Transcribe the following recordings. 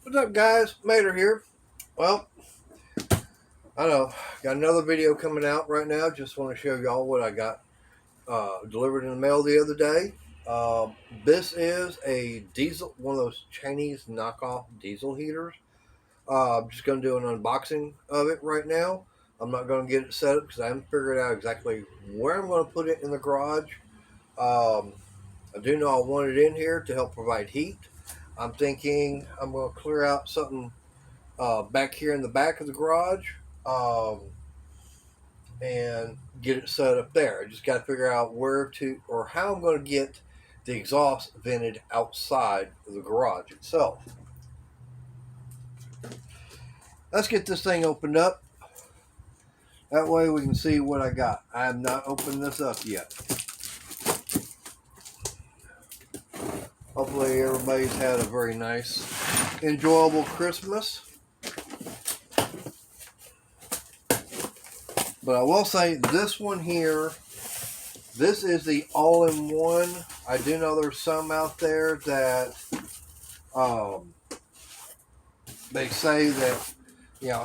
What's up, guys? Mater here. Well, I know, got another video coming out right now. Just want to show y'all what I got delivered in the mail the other day. This is a diesel, one of those Chinese knockoff diesel heaters. I'm just going to do an unboxing of it right now. I'm not going to get it set up because I haven't figured out exactly where I'm going to put it in the garage. Um, I do know I want it in here to help provide heat. I'm thinking I'm going to clear out something back here in the back of the garage um, and get it set up there. I just got to figure out where to or how I'm going to get the exhaust vented outside of the garage itself. Let's get this thing opened up. That way we can see what I got. I have not opened this up yet. Hopefully everybody's had a very nice, enjoyable Christmas. But I will say this one here, this is the all-in-one. I do know there's some out there that they say that,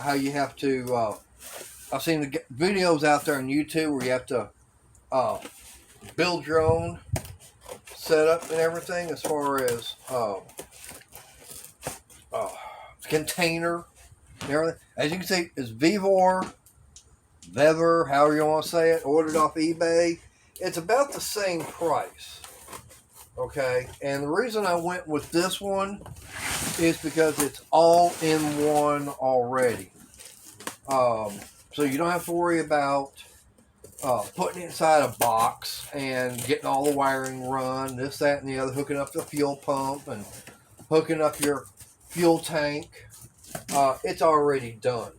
how you have to, I've seen the videos out there on YouTube where you have to build your own setup and everything as far as container and everything. As you can see, it's Vevor, however you want to say it, ordered off eBay. It's about the same price. Okay, and the reason I went with this one is because it's all in one already. So you don't have to worry about putting it inside a box and getting all the wiring run, this, that, and the other, hooking up the fuel pump and hooking up your fuel tank. It's already done.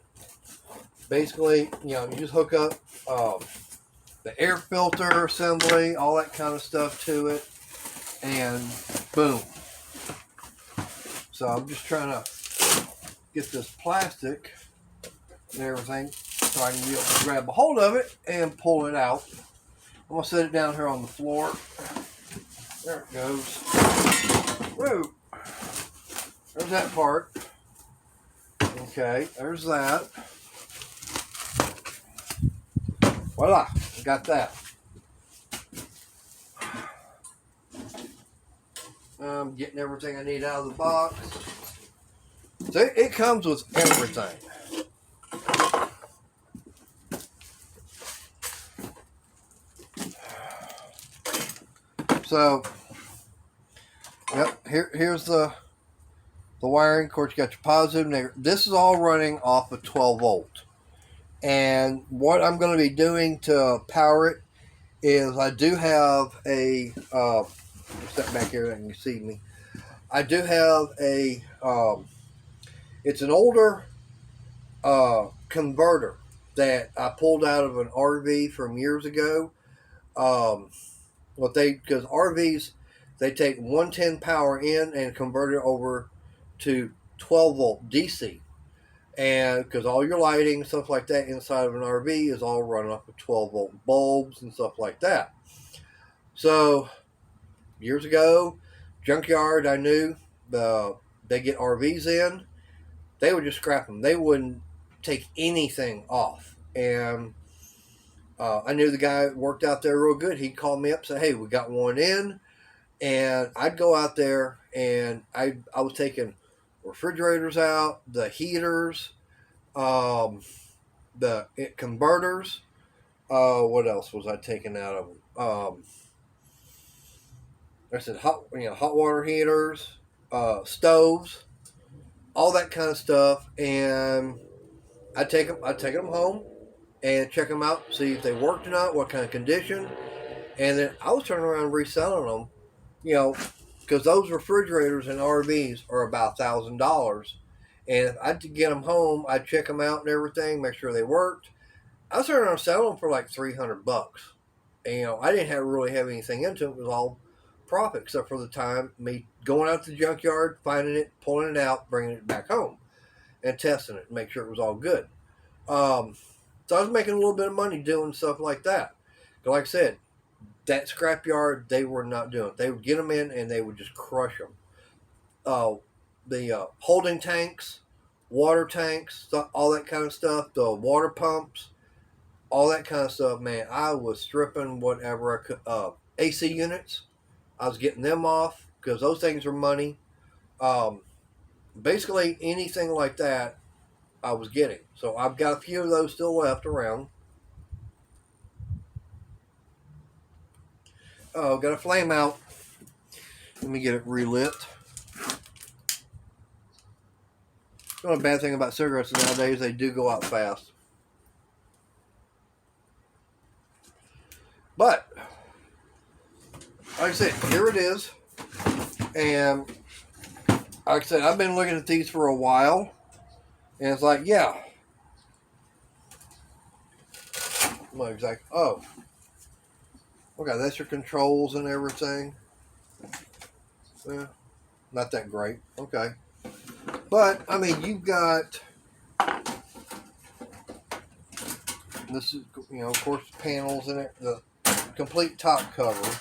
Basically, you just hook up the air filter assembly, all that kind of stuff to it, and boom. So I'm just trying to get this plastic and everything so I can be able to grab a hold of it and pull it out. I'm going to set it down here on the floor. There it goes. Whoa. There's that part. Okay, there's that. Voila, got that. I'm getting everything I need out of the box. So it comes with everything. So, yep, here's the wiring. Of course, you got your positive, negative. This is all running off of 12 volt. And what I'm going to be doing to power it is I do have a step back here and you see me. I do have a it's an older converter that I pulled out of an RV from years ago. Because RVs, they take 110 power in and convert it over to 12 volt DC. And because all your lighting, stuff like that inside of an RV is all run off of 12 volt bulbs and stuff like that. So years ago, junkyard, I knew they get RVs in, they would just scrap them. They wouldn't take anything off. And I knew the guy worked out there real good. He'd call me up and say, hey, we got one in. And I'd go out there and I was taking refrigerators out, the heaters, the converters. What else was I taking out of them? I said hot water heaters, stoves, all that kind of stuff, and I take them home and check them out, see if they worked or not, what kind of condition, and then I was turning around and reselling them, because those refrigerators in RVs are about $1,000, and if I could get them home, I'd check them out and everything, make sure they worked. I was turning around selling them for like $300. And, I didn't really have anything into it. It was all profit, except for the time me going out to the junkyard, finding it, pulling it out, bringing it back home, and testing it, make sure it was all good. So I was making a little bit of money doing stuff like that. But like I said, that scrapyard, they were not doing it. They would get them in and they would just crush them. the holding tanks, water tanks, all that kind of stuff, the water pumps, all that kind of stuff, man. I was stripping whatever I could. AC units, I was getting them off because those things are money. Um, Basically, anything like that, I was getting. So I've got a few of those still left around. Oh, got a flame out. Let me get it relit. The only bad thing about cigarettes nowadays, they do go out fast. But, like I said, here it is. And, like I said, I've been looking at these for a while. And it's like, yeah. What exactly? Oh. Okay, that's your controls and everything. Yeah, not that great. Okay. But, I mean, you've got... This is, of course, panels in it. The complete top cover.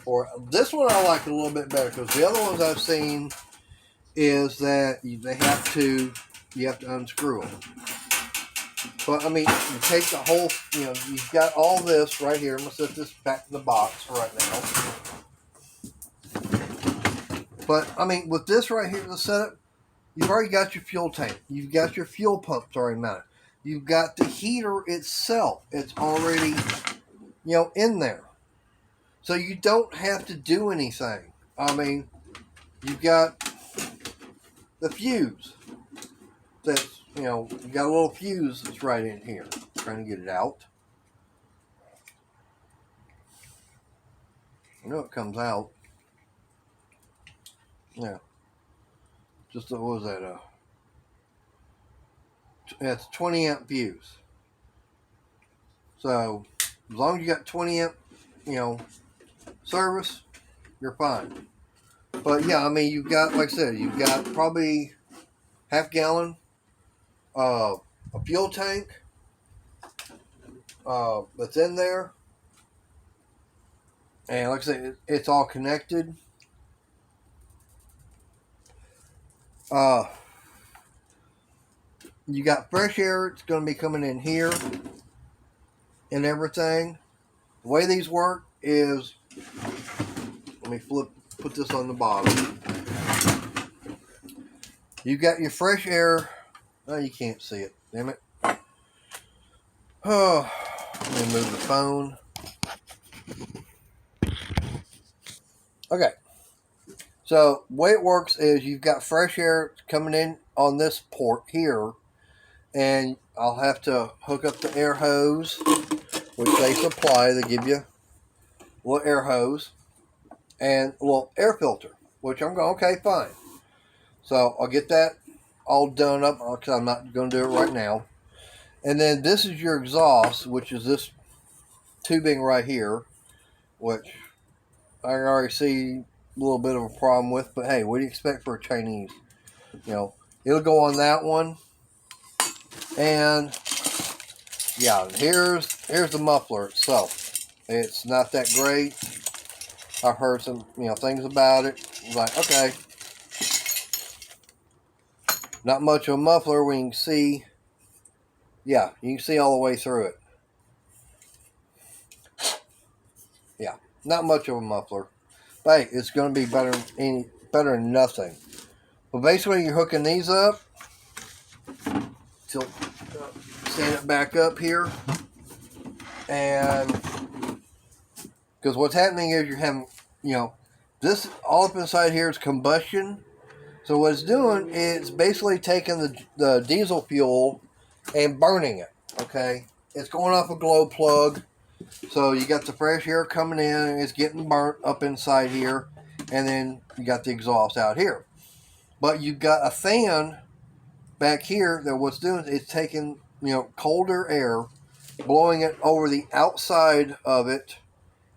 Or this one I like a little bit better because the other ones I've seen is that you have to unscrew them. But I mean, you take the whole, you've got all this right here. I'm gonna set this back in the box right now. But I mean, with this right here, the setup, you've already got your fuel tank. You've got your fuel pumps already mounted. You've got the heater itself. It's already, in there. So you don't have to do anything. I mean, you've got the fuse. That's, you got a little fuse that's right in here. I'm trying to get it out. I know it comes out. Yeah. Just, what was that? It's 20 amp fuse. So, as long as you got 20 amp, service, you're fine. But yeah, I mean, you've got, like I said, you've got probably half gallon, a fuel tank that's in there. And like I said, it's all connected. You got fresh air. It's going to be coming in here and everything. The way these work is, let me put this on the bottom. You got your fresh air. Oh, you can't see it. Damn it. Oh, let me move the phone. Okay. So, the way it works is you've got fresh air coming in on this port here. And I'll have to hook up the air hose, which they supply. They give you a little air hose and a little air filter, which I'm going, okay, fine. So I'll get that all done up because I'm not going to do it right now. And then this is your exhaust, which is this tubing right here, which I can already see a little bit of a problem with. But hey, what do you expect for a Chinese? It'll go on that one. And yeah, here's the muffler itself. It's not that great. I've heard some things about it. I'm like, okay, not much of a muffler when you can see. Yeah, you can see all the way through it. Yeah, not much of a muffler, but hey, it's going to be better than nothing. But basically, you're hooking these up. Stand it back up here, and because what's happening is you're having, this all up inside here is combustion. So what it's doing is basically taking the diesel fuel and burning it. Okay, it's going off a glow plug. So you got the fresh air coming in, and it's getting burnt up inside here, and then you got the exhaust out here. But you've got a fan back here that what's doing is taking colder air, blowing it over the outside of it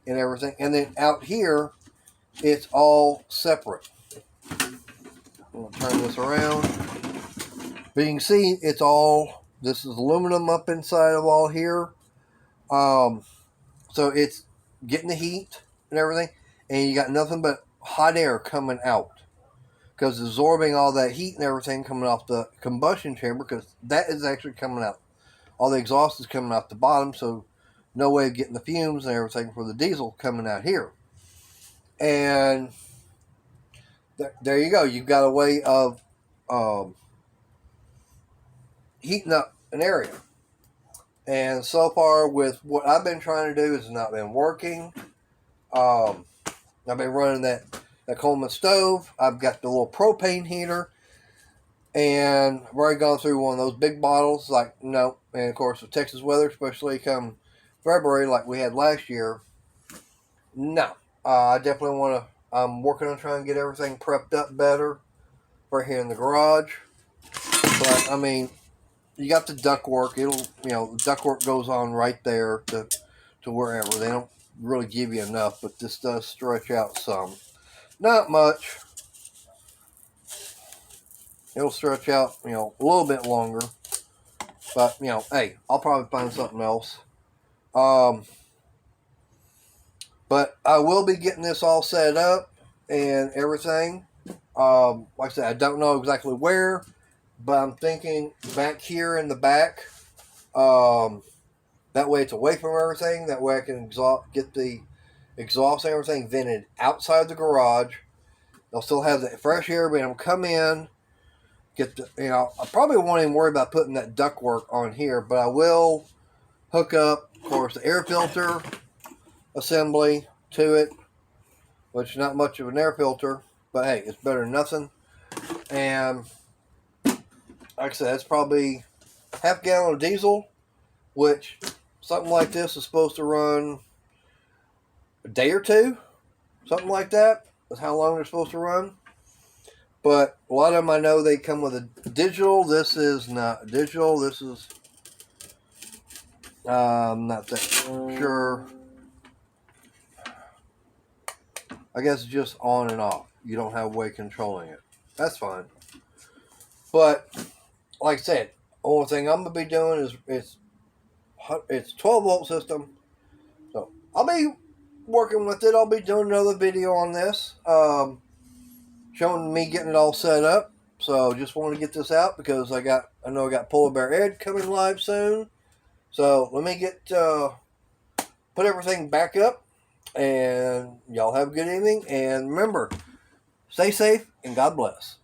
and everything, and then out here it's all separate. I'm going to turn this around, but you can see this is aluminum up inside of all here. So it's getting the heat and everything, and you got nothing but hot air coming out because it's absorbing all that heat and everything coming off the combustion chamber, because that is actually coming out. All the exhaust is coming out the bottom, so no way of getting the fumes and everything for the diesel coming out here. And there you go. You've got a way of heating up an area. And so far with what I've been trying to do, it's not been working. I've been running that Coleman stove. I've got the little propane heater. And I've already gone through one of those big bottles. Like, no. And of course, with Texas weather, especially come February like we had last year, no. I definitely want to. I'm working on trying to get everything prepped up better for here in the garage. But, I mean, you got the ductwork. The ductwork goes on right there to wherever. They don't really give you enough, but this does stretch out some. Not much. It'll stretch out, a little bit longer. But, hey, I'll probably find something else. But I will be getting this all set up and everything. Like I said, I don't know exactly where, but I'm thinking back here in the back. That way it's away from everything. That way I can get the exhaust and everything vented outside the garage. They'll still have the fresh air, but I'll come in, get the, I probably won't even worry about putting that ductwork on here, but I will hook up, of course, the air filter assembly to it, which is not much of an air filter, but hey, it's better than nothing. And like I said, it's probably half a gallon of diesel, which something like this is supposed to run a day or two, something like that. That's how long they're supposed to run. But a lot of them I know they come with a digital. This is not digital. This is not that sure. I guess it's just on and off. You don't have a way of controlling it. That's fine. But like I said, only thing I'm gonna be doing is it's 12 volt system. So I'll be working with it. I'll be doing another video on this, showing me getting it all set up. So just want to get this out because I know I got Polar Bear Ed coming live soon. So let me put everything back up, and y'all have a good evening. And remember, stay safe and God bless.